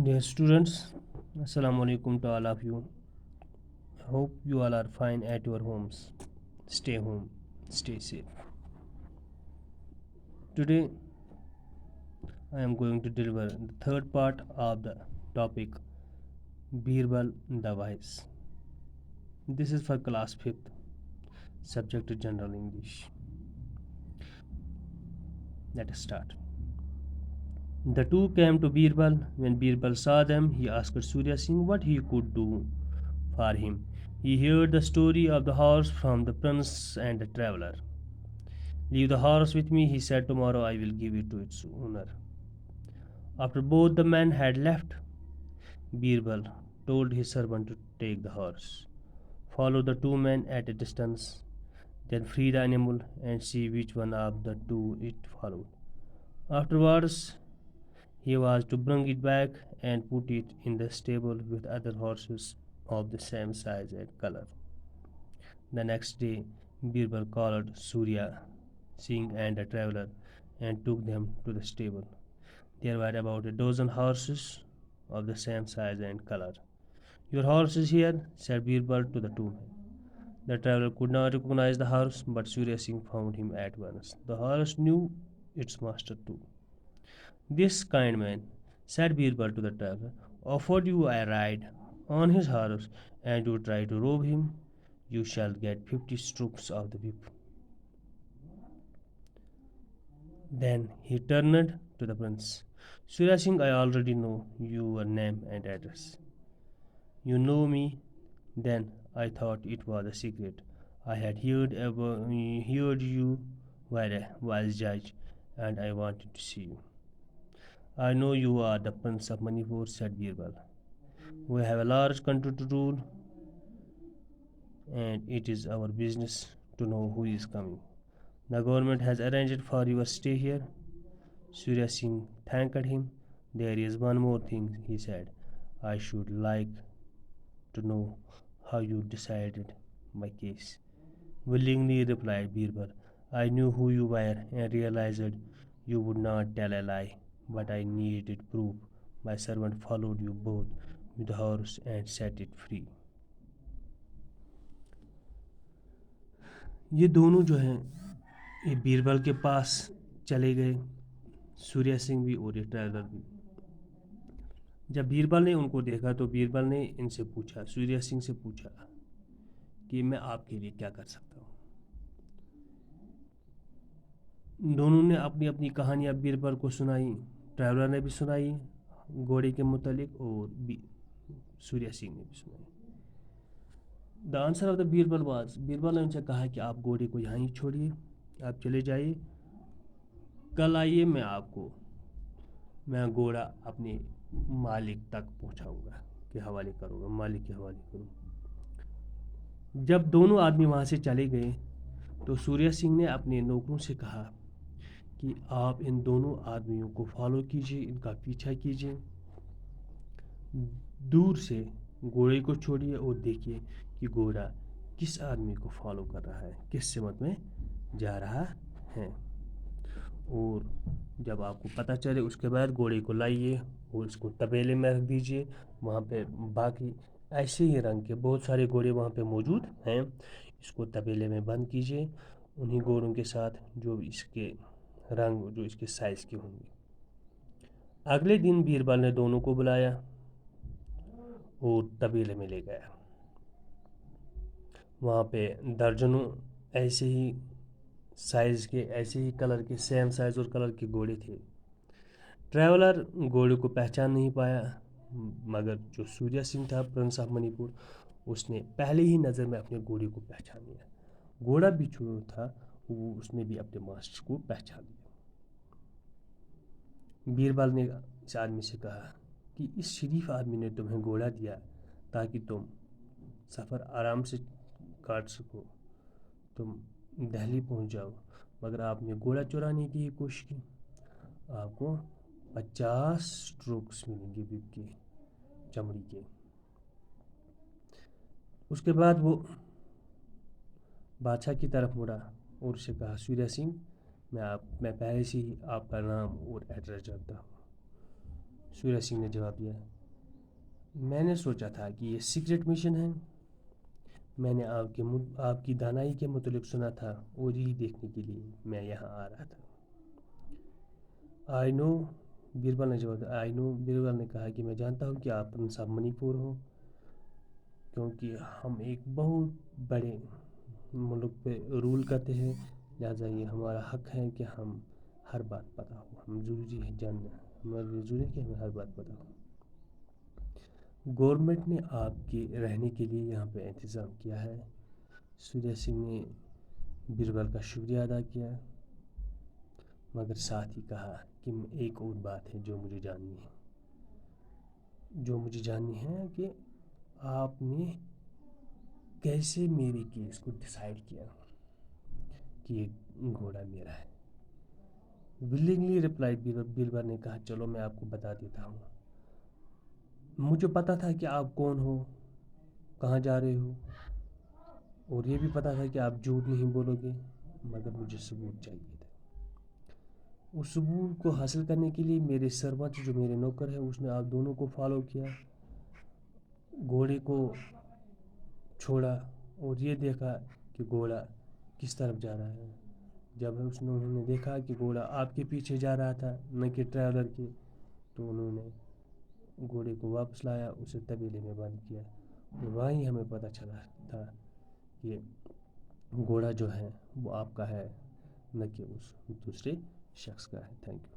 Dear students, Assalamu alaikum to all of you. I hope you all are fine at your homes. Stay home, stay safe. Today, I am going to deliver the third part of the topic Birbal the Wise. This is for class 5th, subject General English. Let us start. The two came to Birbal. When Birbal saw them, he asked Surya Singh what he could do for him. He heard the story of the horse from the prince and the traveler. Leave the horse with me, he said. Tomorrow I will give it to its owner. After both the men had left, Birbal told his servant to take the horse, follow the two men at a distance, then free the animal and see which one of the two it followed. Afterwards, he was to bring it back and put it in the stable with other horses of the same size and color. The next day, Birbal called Surya Singh and a traveler and took them to the stable. There were about a dozen horses of the same size and color. Your horse is here, said Birbal to the two men. The traveler could not recognize the horse, but Surya Singh found him at once. The horse knew its master too. This kind man, said Birbal to the traveler, offered you a ride on his horse, and you try to rob him. You shall get 50 strokes of the whip. Then he turned to the prince. Surya Singh, I already know your name and address. You know me? Then I thought it was a secret. I had heard you were a wise judge, and I wanted to see you. I know you are the Prince of Manipur, said Birbal. We have a large country to rule, and it is our business to know who is coming. The government has arranged for your stay here. Surya Singh thanked him. There is one more thing, he said. I should like to know how you decided my case. Willingly replied Birbal. I knew who you were and realized you would not tell a lie, but I needed proof. My servant followed you both with the horse and set it free. یہ دونوں جو ہیں یہ بیربل کے پاس چلے گئے، سوریا سنگھ بھی اور یہ ٹریولر بھی. جب بیربل نے ان کو دیکھا تو بیربل نے ان سے پوچھا، سوریا سنگھ سے پوچھا کہ میں آپ کے لیے کیا کر سکتا ہوں. دونوں نے اپنی اپنی کہانیاں بیربل کو سنائی، ٹریولر نے بھی سنائی گھوڑے کے متعلق اور سوریا سنگھ نے بھی سنائی. The answer of the Birbal was, Birbal نے ان سے کہا کہ آپ گھوڑے کو یہاں ہی چھوڑیے، آپ چلے جائیے، کل آئیے میں گھوڑا اپنے مالک تک پہنچاؤں گا کے حوالے کروں گا، مالک کے حوالے کروں. جب دونوں آدمی وہاں سے چلے گئے تو سوریا سنگھ نے اپنے نوکروں سے کہا کہ آپ ان دونوں آدمیوں کو فالو کیجیے، ان کا پیچھا کیجیے، دور سے گھوڑے کو چھوڑیے اور دیکھیے کہ گھوڑا کس آدمی کو فالو کر رہا ہے، کس سمت میں جا رہا ہے. اور جب آپ کو پتہ چلے اس کے بعد گھوڑے کو لائیے اور اس کو تبیلے میں رکھ دیجیے. وہاں پہ باقی ایسے ہی رنگ کے بہت سارے گھوڑے وہاں پہ موجود ہیں، اس کو تبیلے میں بند کیجیے انہی گھوڑوں کے ساتھ جو اس کے رنگ جو اس کے سائز کے ہوں گے. اگلے دن بیربل نے دونوں کو بلایا اور تبیلے میں لے گیا. وہاں پہ درجنوں ایسے ہی سائز کے، ایسے ہی کلر کے، سیم سائز اور کلر کے گھوڑے تھے. ٹریولر گھوڑے کو پہچان نہیں پایا، مگر جو سوریا سنگھ تھا پرنس آف منی پور، اس نے پہلے ہی نظر میں اپنے گھوڑے کو پہچان لیا. گھوڑا بھی جو تھا وہ اس نے بھی اپنے ماسٹر کو پہچان لیا. بیربل نے اس آدمی سے کہا کہ اس شریف آدمی نے تمہیں گھوڑا دیا تاکہ تم سفر آرام سے کاٹ سکو، تم دہلی پہنچ جاؤ، مگر آپ نے گھوڑا چرانے کی کوشش کی. آپ کو 50 سٹروکس ملیں گے وپ کے، چمڑی کے. اس کے بعد وہ بادشاہ کی طرف مڑا اور اسے کہا سوریا سنگھ میں پہلے سے ہی آپ کا نام اور ایڈریس جانتا ہوں. سوریہ سنگھ نے جواب دیا، میں نے سوچا تھا کہ یہ سیکرٹ مشن ہے، میں نے آپ کی دانائی کے متعلق سنا تھا اور یہی دیکھنے کے لیے میں یہاں آ رہا تھا۔ آئی نو، بیربل نے جواب دیا، آئی نو، بیربل نے کہا کہ میں جانتا ہوں کہ آپ انصاف منی پور ہو، کیونکہ ہم ایک بہت بڑے ملک پہ رول کرتے ہیں، لہٰذا یہ ہمارا حق ہے کہ ہم ہر بات پتہ ہو، ہم ضروری ہے جاننا، ہمارے ضروری ہے کہ ہمیں ہر بات پتہ ہو۔ گورنمنٹ نے آپ کے رہنے کے لیے یہاں پہ انتظام کیا ہے۔ سوریہ سنگھ نے بیربل کا شکریہ ادا کیا، مگر ساتھ ہی کہا کہ ایک اور بات ہے جو مجھے جاننی ہے کہ آپ نے کیسے میرے کیس کو ڈیسائیڈ کیا کہ یہ گھوڑا میرا ہے۔ ولنگلی ریپلائی، بیربل نے کہا، چلو میں آپ کو بتا دیتا ہوں، مجھے پتا تھا کہ آپ کون ہو، کہاں جا رہے ہو، اور یہ بھی پتا تھا کہ آپ جھوٹ نہیں بولو گے، مگر مجھے ثبوت چاہیے تھا۔ اس ثبوت کو حاصل کرنے کے لیے میرے سرونٹ جو میرے نوکر ہے اس نے آپ دونوں کو فالو کیا، گھوڑے کو چھوڑا اور یہ دیکھا کہ گھوڑا کس طرف جا رہا ہے۔ جب انہوں نے دیکھا کہ گھوڑا آپ کے پیچھے جا رہا تھا نہ کہ ٹریولر کے، تو انہوں نے گھوڑے کو واپس لایا، اسے طویلے میں بند کیا، اور وہیں ہمیں پتہ چلا تھا کہ گھوڑا جو ہے وہ آپ کا ہے نہ کہ اس دوسرے شخص کا ہے۔ Thank you.